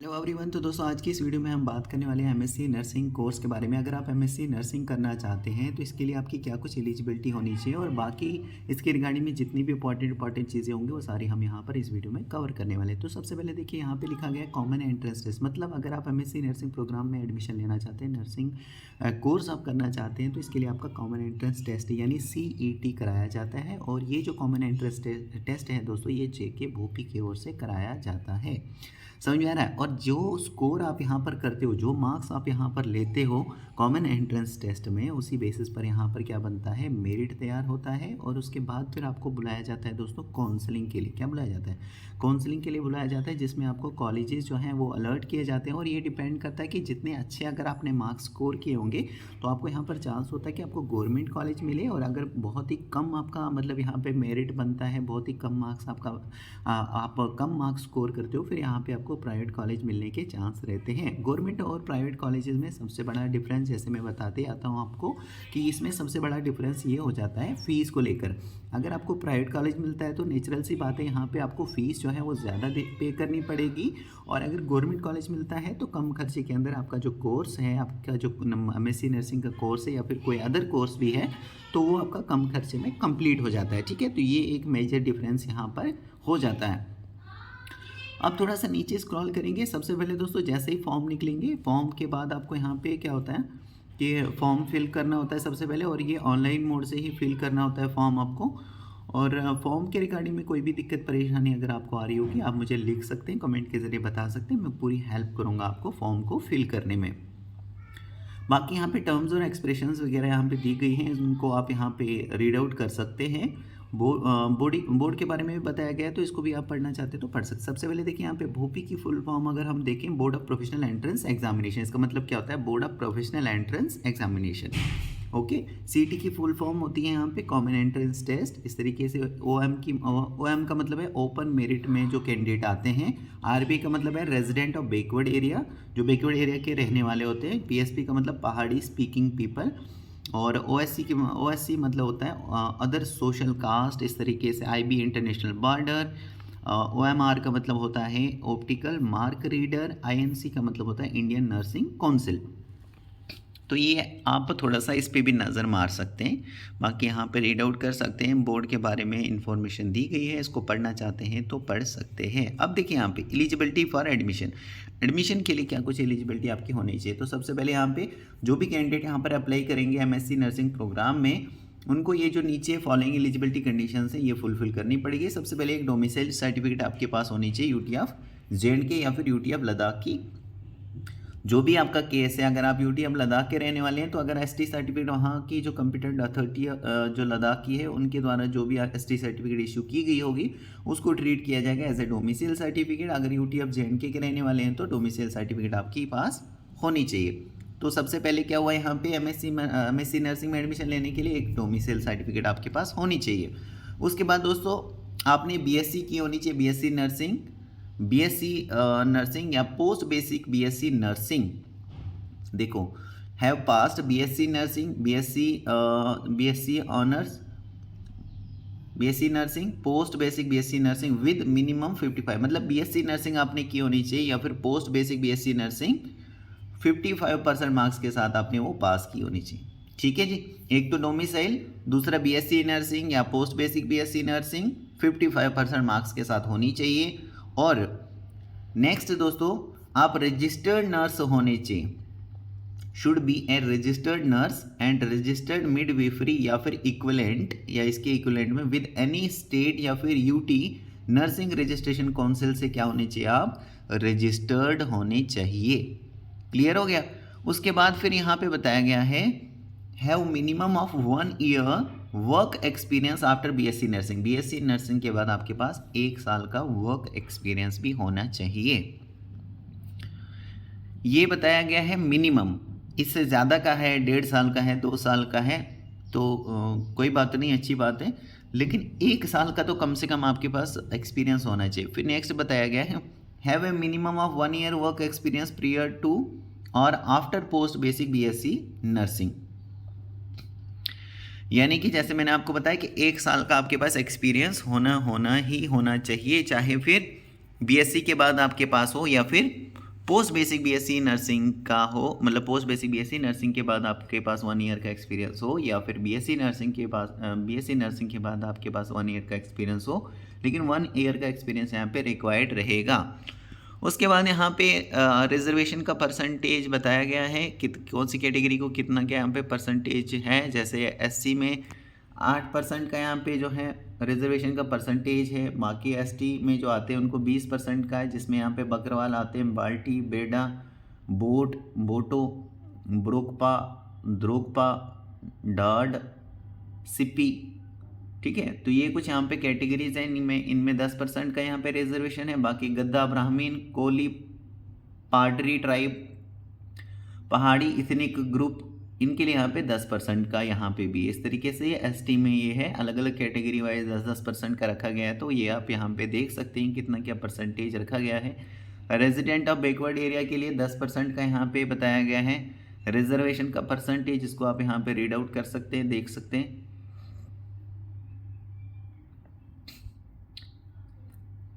Hello everyone. तो दोस्तों आज की इस वीडियो में हम बात करने वाले हैं एमएससी नर्सिंग कोर्स के बारे में। अगर आप एमएससी नर्सिंग करना चाहते हैं तो इसके लिए आपकी क्या कुछ एलिजिबिलिटी होनी चाहिए और बाकी इसके रिगार्डिंग में जितनी भी इंपॉर्टेंट चीज़ें होंगी वो सारी हम यहाँ पर इस वीडियो में कवर करने वाले हैं। तो सबसे पहले देखिए यहाँ पे लिखा गया है कॉमन एंट्रेंस टेस्ट। मतलब अगर आप एमएससी नर्सिंग प्रोग्राम में एडमिशन लेना चाहते हैं, नर्सिंग कोर्स आप करना चाहते हैं, तो इसके लिए आपका कॉमन एंट्रेंस टेस्ट यानी CET कराया जाता है। और ये जो कॉमन एंट्रेंस टेस्ट है दोस्तों, ये JK भोपी की ओर से कराया जाता है। समझ में आ रहा है। और जो स्कोर आप यहाँ पर करते हो, जो मार्क्स आप यहाँ पर लेते हो कॉमन एंट्रेंस टेस्ट में, उसी बेसिस पर यहाँ पर क्या बनता है, मेरिट तैयार होता है। और उसके बाद फिर आपको बुलाया जाता है दोस्तों काउंसलिंग के लिए। क्या बुलाया जाता है? काउंसलिंग के लिए बुलाया जाता है, जिसमें आपको कॉलेजेस जो हैं वो अलर्ट किए जाते हैं। और ये डिपेंड करता है कि जितने अच्छे अगर आपने मार्क्स स्कोर किए होंगे तो आपको यहाँ पर चांस होता है कि आपको गवर्नमेंट कॉलेज मिले। और अगर बहुत ही कम आपका मतलब यहाँ पे मेरिट बनता है, बहुत ही कम मार्क्स आपका आप कम मार्क्स स्कोर करते हो, फिर यहाँ पे आपको प्राइवेट कॉलेज मिलने के चांस रहते हैं। गवर्नमेंट और प्राइवेट कॉलेजेस में सबसे बड़ा डिफरेंस, जैसे मैं बताते आता हूँ आपको, कि इसमें सबसे बड़ा डिफरेंस ये हो जाता है फ़ीस को लेकर। अगर आपको प्राइवेट कॉलेज मिलता है तो नेचुरल सी बात है, यहाँ पे आपको फ़ीस जो है वो ज़्यादा पे करनी पड़ेगी। और अगर गवर्नमेंट कॉलेज मिलता है तो कम खर्चे के अंदर आपका जो कोर्स है, आपका जो MSc नर्सिंग का कोर्स है या फिर कोई अदर कोर्स भी है, तो वो आपका कम खर्चे में कंप्लीट हो जाता है। ठीक है, तो ये एक मेजर डिफरेंस यहाँ पर हो जाता है। अब थोड़ा सा नीचे स्क्रॉल करेंगे। सबसे पहले दोस्तों जैसे ही फॉर्म निकलेंगे, फॉर्म के बाद आपको यहाँ पे क्या होता है कि फॉर्म फिल करना होता है सबसे पहले। और ये ऑनलाइन मोड से ही फिल करना होता है फॉर्म आपको। और फॉर्म के रिगार्डिंग में कोई भी दिक्कत परेशानी अगर आपको आ रही होगी, आप मुझे लिख सकते हैं, कमेंट के ज़रिए बता सकते हैं। मैं पूरी हेल्प करूँगा आपको फॉर्म को फिल करने में। बाकी यहाँ पे टर्म्स और एक्सप्रेशंस वगैरह यहाँ पे दी गई हैं, उनको आप यहाँ पे रीड आउट कर सकते हैं। बोर्ड के बारे में भी बताया गया है, तो इसको भी आप पढ़ना चाहते हैं तो पढ़ सकते। सबसे पहले देखिए यहाँ पे भोपी की फुल फॉर्म अगर हम देखें, board of professional entrance examination. इसका मतलब क्या होता है? Board of professional entrance examination. Okay. CET की फुल फॉर्म होती है यहाँ पे कॉमन एंट्रेंस टेस्ट। इस तरीके से OM का मतलब है ओपन मेरिट में जो कैंडिडेट आते हैं। RB का मतलब है रेजिडेंट ऑफ बैकवर्ड एरिया, जो बैकवर्ड एरिया के रहने वाले होते हैं। PSP का मतलब पहाड़ी स्पीकिंग पीपल। और OSC मतलब होता है अदर सोशल कास्ट। इस तरीके से IB इंटरनेशनल बॉर्डर। OMR का मतलब होता है ऑप्टिकल मार्क रीडर। INC का मतलब होता है इंडियन नर्सिंग काउंसिल। तो ये आप थोड़ा सा इस पे भी नज़र मार सकते हैं। बाकी यहाँ पे रीड आउट कर सकते हैं। बोर्ड के बारे में इंफॉर्मेशन दी गई है, इसको पढ़ना चाहते हैं तो पढ़ सकते हैं। अब देखिए यहाँ पे एलिजिबिलिटी फॉर एडमिशन। एडमिशन के लिए क्या कुछ एलिजिबिलिटी आपकी होनी चाहिए। तो सबसे पहले यहाँ पे जो भी कैंडिडेट यहाँ पर अप्लाई करेंगे MSc नर्सिंग प्रोग्राम में, उनको ये जो नीचे फॉलोइंग एलिजिबिलिटी कंडीशंस हैं ये फुलफिल करनी पड़ेगी। सबसे पहले एक डोमिसाइल सर्टिफिकेट आपके पास होनी चाहिए UT ऑफ JNK या फिर UT ऑफ लद्दाख की, जो भी आपका केस है। अगर आप UT ऑफ लद्दाख के रहने वाले हैं तो अगर ST सर्टिफिकेट वहाँ की जो कंपिटेंट अथॉरिटी जो लद्दाख की है उनके द्वारा जो भी ST सर्टिफिकेट इशू की गई होगी उसको ट्रीट किया जाएगा एज ए डोमिसाइल सर्टिफिकेट। अगर UT ऑफ JNK के रहने वाले हैं तो डोमिसाइल सर्टिफिकेट आपके पास होनी चाहिए। तो सबसे पहले क्या हुआ यहाँ पे, MSc नर्सिंग में एडमिशन लेने के लिए एक डोमिसाइल सर्टिफिकेट आपके पास होनी चाहिए। उसके बाद दोस्तों आपने BSc की होनी चाहिए, BSc नर्सिंग या पोस्ट बेसिक BSc नर्सिंग। देखो, have past BSc nursing, BSc honours BSc nursing, post basic BSc nursing with minimum 55। मतलब BSc नर्सिंग आपने की होनी चाहिए या फिर post basic BSc nursing 55% marks के साथ आपने वो पास की होनी चाहिए। ठीक है जी। एक तो डोमिसाइल, दूसरा BSc नर्सिंग या post basic BSc nursing 55% marks के साथ होनी चाहिए। और नेक्स्ट दोस्तों, आप रजिस्टर्ड नर्स होने चाहिए। Should be A registered nurse and registered midwifery या फिर इक्विवेलेंट या इसके इक्विवेलेंट में विद एनी स्टेट या फिर UT नर्सिंग रजिस्ट्रेशन काउंसिल से क्या होने चाहिए, आप रजिस्टर्ड होने चाहिए। क्लियर हो गया। उसके बाद फिर यहाँ पे बताया गया है have minimum of 1 year work experience after BSc nursing. BSc nursing के बाद आपके पास 1 साल का वर्क एक्सपीरियंस भी होना चाहिए। ये बताया गया है मिनिमम। इससे ज़्यादा का है, 1.5 साल का है, 2 साल का है तो कोई बात नहीं, अच्छी बात है। लेकिन 1 साल का तो कम से कम आपके पास एक्सपीरियंस होना चाहिए। फिर नेक्स्ट बताया गया है have a minimum of 1 year work experience prior to और after post basic BSc nursing. यानी कि जैसे मैंने आपको बताया कि 1 साल का आपके पास एक्सपीरियंस होना ही होना चाहिए, चाहे फिर BSc के बाद आपके पास हो या फिर पोस्ट बेसिक बीएससी नर्सिंग का हो, मतलब पोस्ट बेसिक बीएससी नर्सिंग के बाद आपके पास 1 ईयर का एक्सपीरियंस हो, या फिर बीएससी नर्सिंग के पास बीएससी नर्सिंग के बाद आपके पास 1 ईयर का एक्सपीरियंस हो, लेकिन 1 ईयर का एक्सपीरियंस यहाँ पे रिक्वायर्ड रहेगा। उसके बाद यहाँ पे रिजर्वेशन का परसेंटेज बताया गया है कि कौन सी कैटेगरी को कितना क्या यहाँ पे परसेंटेज है। जैसे एससी में 8% का यहाँ पे जो है रिजर्वेशन का परसेंटेज है। बाकी एसटी में जो आते हैं उनको 20% का है, जिसमें यहाँ पे बकरवाल आते हैं, बाल्टी, बेडा, boat, बोटो, Brokpa, Drokpa, dot, CP. ठीक है, तो ये कुछ यहाँ पे कैटेगरीज हैं। इनमें 10% का यहाँ पे रिजर्वेशन है। बाकी गद्दा, ब्राह्मीण, कोली, पाडरी ट्राइब, पहाड़ी इथनिक ग्रुप, इनके लिए यहाँ पे 10% का यहाँ पे भी इस तरीके से एसटी में ये है, अलग अलग कैटेगरी वाइज 10% का रखा गया है। तो ये आप यहाँ पे देख सकते हैं कितना क्या परसेंटेज रखा गया है। रेजिडेंट ऑफ बैकवर्ड एरिया के लिए 10% का यहाँ पे बताया गया है रिजर्वेशन का परसेंटेज, इसको आप यहाँ पे रीड आउट कर सकते हैं, देख सकते हैं।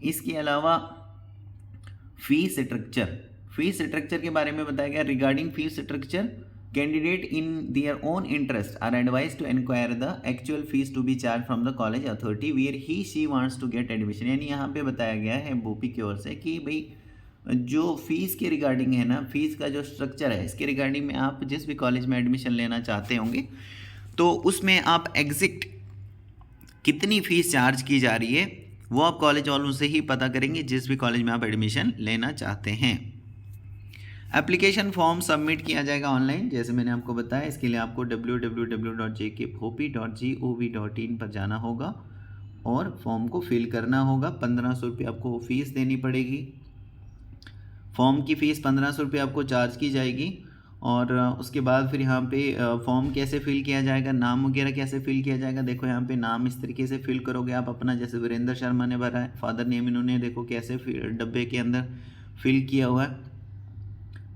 इसके अलावा फीस स्ट्रक्चर के बारे में बताया गया। Regarding fees structure, candidate in their own interest are advise to enquire the actual fees to be charged from the college authority where he she wants to get admission. यानी यहाँ पे बताया गया है बोपी की ओर से कि भाई जो फीस के रिगार्डिंग है ना, फीस का जो स्ट्रक्चर है, इसके रिगार्डिंग में आप जिस भी कॉलेज में एडमिशन लेना चाहते होंगे तो उसमें आप एग्जैक्ट कितनी फ़ीस चार्ज की जा रही है वो आप कॉलेज वालों से ही पता करेंगे, जिस भी कॉलेज में आप एडमिशन लेना चाहते हैं। एप्लीकेशन फॉर्म सबमिट किया जाएगा ऑनलाइन, जैसे मैंने आपको बताया। इसके लिए आपको www.jkbhopi.gov.in पर जाना होगा और फॉर्म को फिल करना होगा। 1500 रुपये आपको फ़ीस देनी पड़ेगी। फॉर्म की फ़ीस 1500 रुपये आपको चार्ज की जाएगी। और उसके बाद फिर यहाँ पे फॉर्म कैसे फिल किया जाएगा, नाम वगैरह कैसे फिल किया जाएगा। देखो यहाँ पे नाम इस तरीके से फिल करोगे आप अपना, जैसे वीरेंद्र शर्मा ने भरा है, फादर नेम इन्होंने देखो कैसे डब्बे के अंदर फिल किया हुआ है।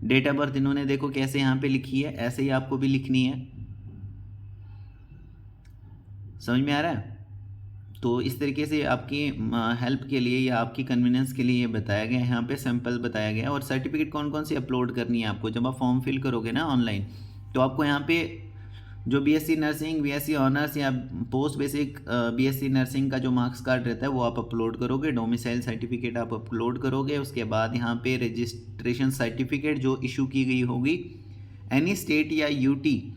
डेट ऑफ बर्थ इन्होंने देखो कैसे यहाँ पे लिखी है, ऐसे ही आपको भी लिखनी है। समझ में आ रहा है? तो इस तरीके से आपकी हेल्प के लिए या आपकी कन्वीनियंस के लिए ये बताया गया है, यहाँ पे सैंपल बताया गया है। और सर्टिफिकेट कौन कौन सी अपलोड करनी है आपको, जब आप फॉर्म फिल करोगे ना ऑनलाइन, तो आपको यहाँ पे जो बीएससी नर्सिंग, बीएससी ऑनर्स या पोस्ट बेसिक बीएससी नर्सिंग का जो मार्क्स कार्ड रहता है वो आप अपलोड करोगे। डोमिसाइल सर्टिफिकेट आप अपलोड करोगे। उसके बाद यहाँ पे रजिस्ट्रेशन सर्टिफिकेट जो इशू की गई होगी एनी स्टेट या यूटी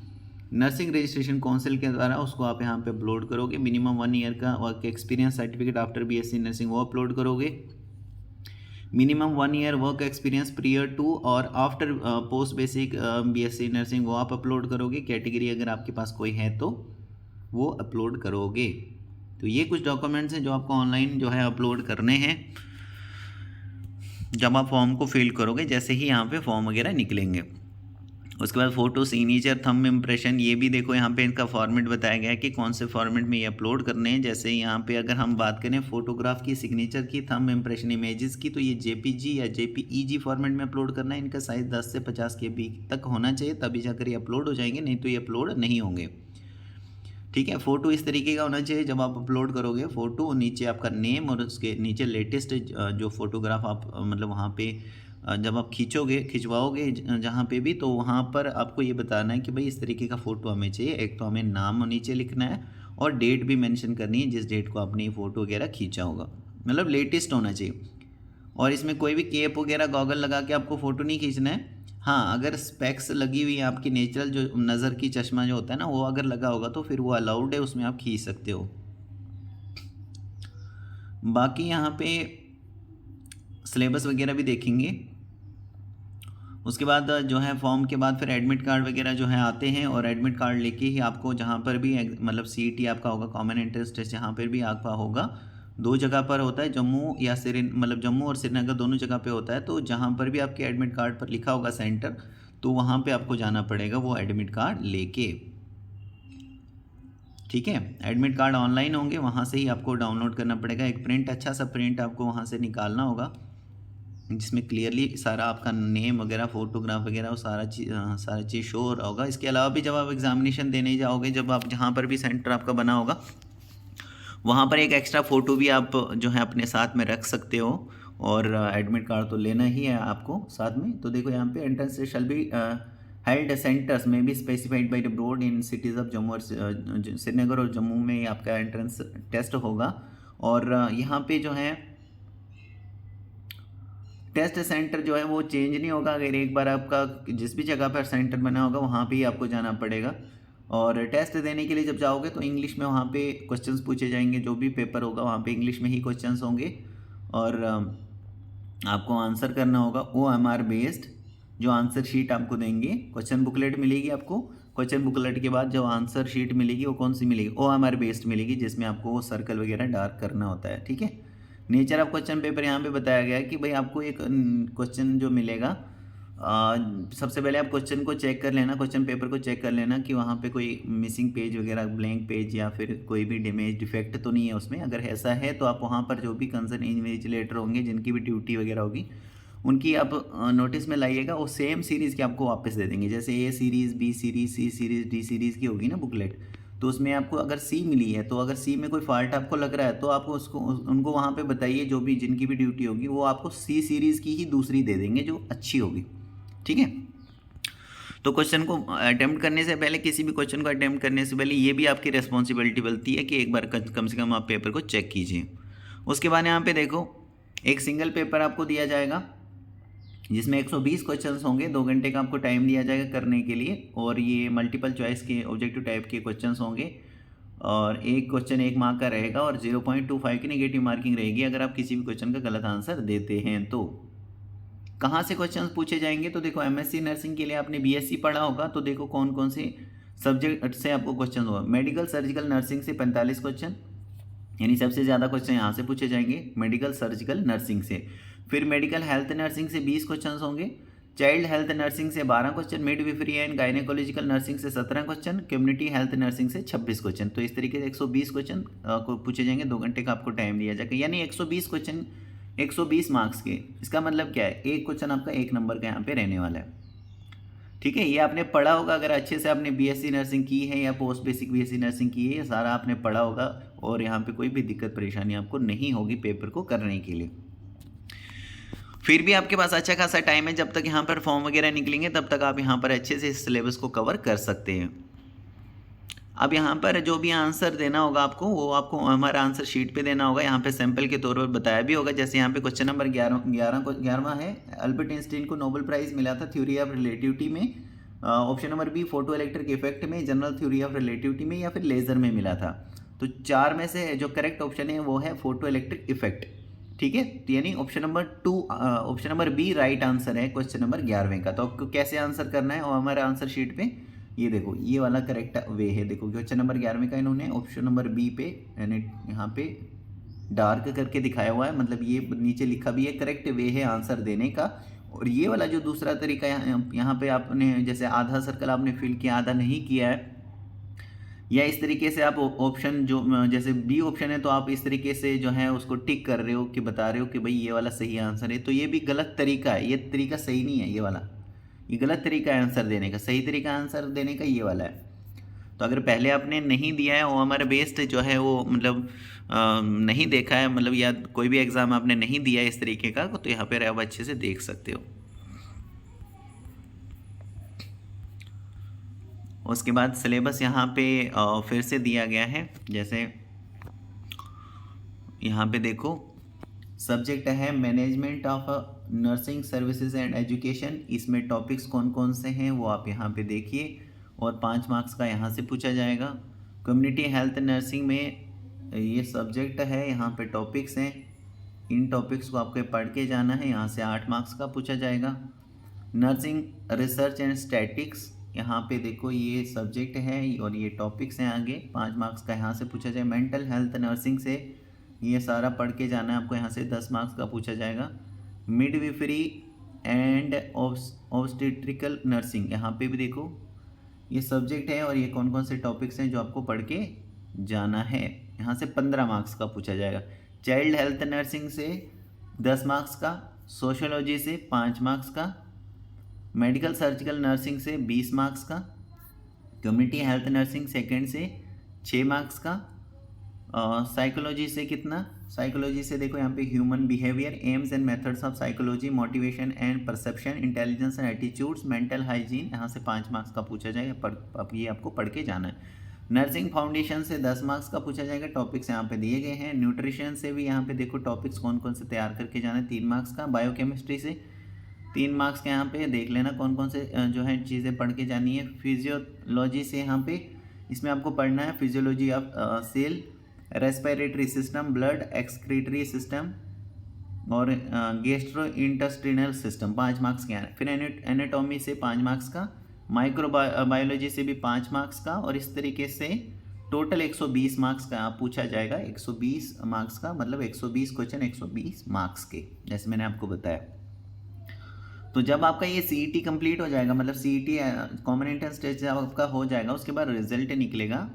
नर्सिंग रजिस्ट्रेशन काउंसिल के द्वारा, उसको आप यहाँ पे अपलोड करोगे। मिनिमम 1 ईयर का work experience certificate after BSc nursing वो अपलोड करोगे। Minimum 1 year work experience prior to और after post basic BSc nursing वो आप अपलोड करोगे। कैटेगरी अगर आपके पास कोई है तो वो अपलोड करोगे। तो ये कुछ डॉक्यूमेंट्स हैं जो आपको ऑनलाइन जो है अपलोड करने हैं जब आप फॉर्म को फिल करोगे, जैसे ही यहाँ पे फॉर्म वगैरह निकलेंगे। उसके बाद फ़ोटो, सिग्नेचर, थंब इम्प्रेशन, ये भी देखो यहाँ पे इनका फॉर्मेट बताया गया है कि कौन से फॉर्मेट में ये अपलोड करने हैं। जैसे यहाँ पे अगर हम बात करें फ़ोटोग्राफ की, सिग्नेचर की, थंब इम्प्रेशन, इमेजेस की, तो ये जेपीजी या जेपीईजी फॉर्मेट में अपलोड करना है। इनका साइज़ 10 से 50 KB तक होना चाहिए, तभी जाकर ये अपलोड हो जाएंगे, नहीं तो ये अपलोड नहीं होंगे। ठीक है, फ़ोटो इस तरीके का होना चाहिए जब आप अपलोड करोगे फ़ोटो, नीचे आपका नेम और उसके नीचे लेटेस्ट जो फ़ोटोग्राफ आप मतलब वहाँ पे जब आप खिंचवाओगे जहाँ पे भी, तो वहाँ पर आपको ये बताना है कि भाई इस तरीके का फ़ोटो हमें चाहिए। एक तो हमें नाम नीचे लिखना है और डेट भी मेंशन करनी है जिस डेट को आपने ये फ़ोटो वगैरह खींचा होगा, मतलब लेटेस्ट होना चाहिए। और इसमें कोई भी केप वगैरह गॉगल लगा के आपको फ़ोटो नहीं खींचना है। हाँ, अगर स्पेक्स लगी हुई है आपकी, नेचुरल जो नज़र की चश्मा जो होता है ना, वो अगर लगा होगा तो फिर वो अलाउड है, उसमें आप खींच सकते हो। बाकी यहाँ पे सिलेबस वगैरह भी देखेंगे। उसके बाद जो है फॉर्म के बाद फिर एडमिट कार्ड वगैरह जो है आते हैं, और एडमिट कार्ड लेके ही आपको जहाँ पर भी मतलब सीईटी आपका होगा, कॉमन एंट्रेंस टेस्ट जहाँ पर भी आपका होगा, 2 जगह पर होता है, जम्मू या मतलब जम्मू और श्रीनगर दोनों जगह पे होता है। तो जहाँ पर भी आपके एडमिट कार्ड पर लिखा होगा सेंटर, तो वहाँ पे आपको जाना पड़ेगा वो एडमिट कार्ड लेके। ठीक है, एडमिट कार्ड ऑनलाइन होंगे, वहाँ से ही आपको डाउनलोड करना पड़ेगा। एक प्रिंट, अच्छा सा प्रिंट आपको वहाँ से निकालना होगा, जिसमें क्लियरली सारा आपका नेम वगैरह, फोटोग्राफ वगैरह वो सारा चीज़ शो हो रहा होगा। इसके अलावा भी जब आप एग्जामिनेशन देने जाओगे, जब आप जहाँ पर भी सेंटर आपका बना होगा, वहाँ पर एक एक्स्ट्रा फ़ोटो भी आप जो है अपने साथ में रख सकते हो। और एडमिट कार्ड तो लेना ही है आपको साथ में। तो देखो यहाँ पे entrance shall be held centres में भी specified by the board in cities of Jammu और श्रीनगर और जम्मू में आपका एंट्रेंस टेस्ट होगा। और यहाँ पे जो है टेस्ट सेंटर जो है वो चेंज नहीं होगा। अगर एक बार आपका जिस भी जगह पर सेंटर बना होगा वहाँ पे ही आपको जाना पड़ेगा। और टेस्ट देने के लिए जब जाओगे तो इंग्लिश में वहाँ पे क्वेश्चंस पूछे जाएंगे, जो भी पेपर होगा वहाँ पे इंग्लिश में ही क्वेश्चंस होंगे। और आपको आंसर करना होगा OMR बेस्ड। जो आंसर शीट आपको देंगे, क्वेश्चन बुकलेट मिलेगी आपको। क्वेश्चन बुकलेट के बाद जो आंसर शीट मिलेगी वो कौन सी मिलेगी, OMR बेस्ड मिलेगी, जिसमें आपको वो सर्कल वगैरह डार्क करना होता है। ठीक है। नेचर ऑफ क्वेश्चन पेपर यहाँ पे बताया गया है कि भाई आपको एक क्वेश्चन जो मिलेगा, सबसे पहले आप क्वेश्चन को चेक कर लेना, क्वेश्चन पेपर को चेक कर लेना कि वहाँ पे कोई मिसिंग पेज वगैरह, ब्लैंक पेज या फिर कोई भी डैमेज डिफेक्ट तो नहीं है उसमें। अगर ऐसा है तो आप वहाँ पर जो भी कंसर्न इन्विजिलेटर होंगे जिनकी भी ड्यूटी वगैरह होगी उनकी आप नोटिस में लाइएगा। वो सेम सीरीज़ की आपको वापस दे देंगे। जैसे A series, B series, C series, D series की होगी ना बुकलेट, तो उसमें आपको अगर C मिली है तो अगर C में कोई फॉल्ट आपको लग रहा है तो आपको उसको उनको वहाँ पे बताइए, जो भी जिनकी भी ड्यूटी होगी वो आपको C सीरीज़ की ही दूसरी दे देंगे जो अच्छी होगी। ठीक है। तो क्वेश्चन को अटेम्प्ट करने से पहले, किसी भी क्वेश्चन को अटेम्प्ट करने से पहले ये भी आपकी रिस्पॉन्सिबिलिटी बनती है कि एक बार कम से कम आप पेपर को चेक कीजिए। उसके बाद यहाँ पे देखो एक सिंगल पेपर आपको दिया जाएगा जिसमें 120 क्वेश्चंस होंगे। 2 घंटे का आपको टाइम दिया जाएगा करने के लिए। और ये मल्टीपल चॉइस के ऑब्जेक्टिव टाइप के क्वेश्चंस होंगे और एक क्वेश्चन 1 मार्क का रहेगा और 0.25 की नेगेटिव मार्किंग रहेगी अगर आप किसी भी क्वेश्चन का गलत आंसर देते हैं तो। कहाँ से क्वेश्चंस पूछे जाएंगे, तो देखो MSc नर्सिंग के लिए आपने BSc पढ़ा होगा, तो देखो कौन कौन से सब्जेक्ट से आपको क्वेश्चन होगा। मेडिकल सर्जिकल नर्सिंग से 45 क्वेश्चन, यानी सबसे ज़्यादा क्वेश्चन यहाँ से पूछे जाएंगे मेडिकल सर्जिकल नर्सिंग से। फिर मेडिकल हेल्थ नर्सिंग से 20 क्वेश्चन होंगे। चाइल्ड हेल्थ नर्सिंग से 12 क्वेश्चन, मिडविफरी एंड गायनेकोलॉजिकल नर्सिंग से 17 क्वेश्चन, कम्युनिटी हेल्थ नर्सिंग से 26 क्वेश्चन। तो इस तरीके से 120 क्वेश्चन को पूछे जाएंगे। 2 घंटे का आपको टाइम दिया जाएगा, यानी 120 क्वेश्चन 120 मार्क्स के। इसका मतलब क्या है, एक क्वेश्चन आपका 1 नंबर का यहाँ पे रहने वाला है। ठीक है। ये आपने पढ़ा होगा, अगर अच्छे से आपने BSc नर्सिंग की है या पोस्ट बेसिक BSc नर्सिंग की है, ये सारा आपने पढ़ा होगा और यहाँ पे कोई भी दिक्कत परेशानी आपको नहीं होगी पेपर को करने के लिए। फिर भी आपके पास अच्छा खासा टाइम है, जब तक यहाँ पर फॉर्म वगैरह निकलेंगे तब तक आप यहाँ पर अच्छे से इस सिलेबस को कवर कर सकते हैं। अब यहाँ पर जो भी आंसर देना होगा आपको, वो आपको हमारा आंसर शीट पे देना होगा। यहाँ पे सैंपल के तौर पर बताया भी होगा। जैसे यहाँ पे क्वेश्चन नंबर 11वां है, अल्बर्ट आइंस्टीन को नोबेल प्राइज़ मिला था थ्योरी ऑफ रिलेटिविटी में। Option number B photo electric effect में, जनरल थ्योरी ऑफ रिलेटिविटी में या फिर लेज़र में मिला था। तो 4 में से जो करेक्ट ऑप्शन है वो है फोटो इलेक्ट्रिक इफेक्ट। ठीक है। तो यानी option number B right answer है क्वेश्चन नंबर 11वें का। तो आपको कैसे आंसर करना है और हमारे आंसर शीट पे ये देखो, ये वाला करेक्ट वे है। देखो क्वेश्चन नंबर 11वें का इन्होंने ऑप्शन नंबर B पे यानी यहाँ पे डार्क करके दिखाया हुआ है, मतलब ये नीचे लिखा भी है करेक्ट वे है आंसर देने का। और ये वाला जो दूसरा तरीका यहाँ पे आपने जैसे आधा सर्कल आपने फिल किया, आधा नहीं किया है, या इस तरीके से आप ऑप्शन जो जैसे B ऑप्शन है तो आप इस तरीके से जो है उसको टिक कर रहे हो कि बता रहे हो कि भाई ये वाला सही आंसर है, तो ये भी गलत तरीका है। ये तरीका सही नहीं है, ये वाला ये गलत तरीका है आंसर देने का। सही तरीका आंसर देने का ये वाला है। तो अगर पहले आपने नहीं दिया है, वो हमारे बेस्ड जो है वो मतलब नहीं देखा है, मतलब या कोई भी एग्ज़ाम आपने नहीं दिया है इस तरीके का, तो यहाँ पर आप अच्छे से देख सकते हो। उसके बाद सिलेबस यहाँ पे फिर से दिया गया है। जैसे यहाँ पे देखो सब्जेक्ट है management of nursing services and education. इसमें टॉपिक्स कौन कौन से हैं वो आप यहाँ पे देखिए और 5 मार्क्स का यहाँ से पूछा जाएगा। कम्युनिटी हेल्थ नर्सिंग में ये सब्जेक्ट है, यहाँ पे टॉपिक्स हैं। इन टॉपिक्स को आपको पढ़ के जाना है, यहाँ से 8 मार्क्स का पूछा जाएगा। नर्सिंग रिसर्च एंड स्टैटिक्स, यहाँ पे देखो ये सब्जेक्ट है और ये टॉपिक्स हैं आगे, 5 मार्क्स का यहाँ से पूछा जाए। मेंटल हेल्थ नर्सिंग से ये सारा पढ़ के जाना है आपको, यहाँ से 10 मार्क्स का पूछा जाएगा। मिडविफरी एंड ऑब्स्टेट्रिकल नर्सिंग, यहाँ पे भी देखो ये सब्जेक्ट है और ये कौन कौन से टॉपिक्स हैं जो आपको पढ़ के जाना है, यहाँ से 15 मार्क्स का पूछा जाएगा। चाइल्ड हेल्थ नर्सिंग से 10 मार्क्स का, सोशियोलॉजी से 5 मार्क्स का, मेडिकल सर्जिकल नर्सिंग से 20 मार्क्स का, कम्युनिटी हेल्थ नर्सिंग सेकेंड से 6 मार्क्स का, साइकोलॉजी से कितना, साइकोलॉजी से देखो यहाँ पे human behaviour, AIIMS and methods of psychology, motivation and perception, intelligence and attitudes, mental hygiene, यहाँ से 5 मार्क्स का पूछा जाएगा। अब ये आपको पढ़ के जाना है। नर्सिंग फाउंडेशन से 10 मार्क्स का पूछा जाएगा, टॉपिक्स यहाँ पे दिए गए हैं। न्यूट्रिशन से भी यहाँ पे देखो टॉपिक्स कौन कौन से तैयार करके जाना है, 3 मार्क्स का। बायोकेमिस्ट्री से 3 मार्क्स का यहाँ पे देख लेना कौन कौन से जो है चीज़ें पढ़ के जानी है। फिजियोलॉजी से यहाँ पे इसमें आपको पढ़ना है physiology of cell, respiratory system, blood excretory system और गैस्ट्रो इंटेस्टिनल सिस्टम, 5 मार्क्स के हैं। फिर एनाटॉमी से 5 मार्क्स का, माइक्रोबायोलॉजी से भी 5 मार्क्स का, और इस तरीके से टोटल 120 मार्क्स का पूछा जाएगा। 120 मार्क्स का मतलब 120 क्वेश्चन 120 मार्क्स के, जैसे मैंने आपको बताया। तो जब आपका ये सीईटी कंप्लीट हो जाएगा, मतलब सीईटी कॉमन एंट्रेंस टेस्ट जब आपका हो जाएगा, उसके बाद रिजल्ट निकलेगा।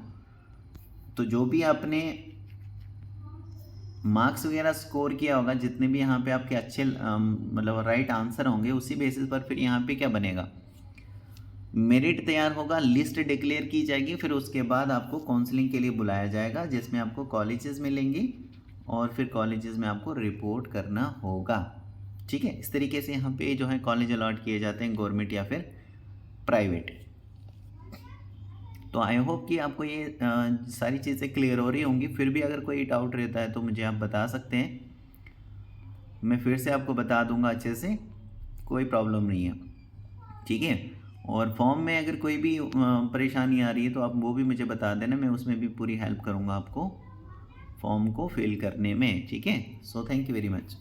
तो जो भी आपने मार्क्स वगैरह स्कोर किया होगा, जितने भी यहाँ पे आपके अच्छे मतलब राइट आंसर होंगे, उसी बेसिस पर फिर यहाँ पे क्या बनेगा, मेरिट तैयार होगा, लिस्ट डिक्लेयर की जाएगी। फिर उसके बाद आपको काउंसलिंग के लिए बुलाया जाएगा, जिसमें आपको कॉलेजेस मिलेंगी और फिर कॉलेजेस में आपको रिपोर्ट करना होगा। ठीक है, इस तरीके से यहाँ पे जो है कॉलेज अलॉट किए जाते हैं, गवर्नमेंट या फिर प्राइवेट। तो आई होप कि आपको ये सारी चीज़ें क्लियर हो रही होंगी। फिर भी अगर कोई डाउट रहता है तो मुझे आप बता सकते हैं, मैं फिर से आपको बता दूंगा अच्छे से, कोई प्रॉब्लम नहीं है। ठीक है, और फॉर्म में अगर कोई भी परेशानी आ रही है तो आप वो भी मुझे बता देना, मैं उसमें भी पूरी हेल्प करूँगा आपको फॉर्म को फिल करने में। ठीक है, so thank you very much.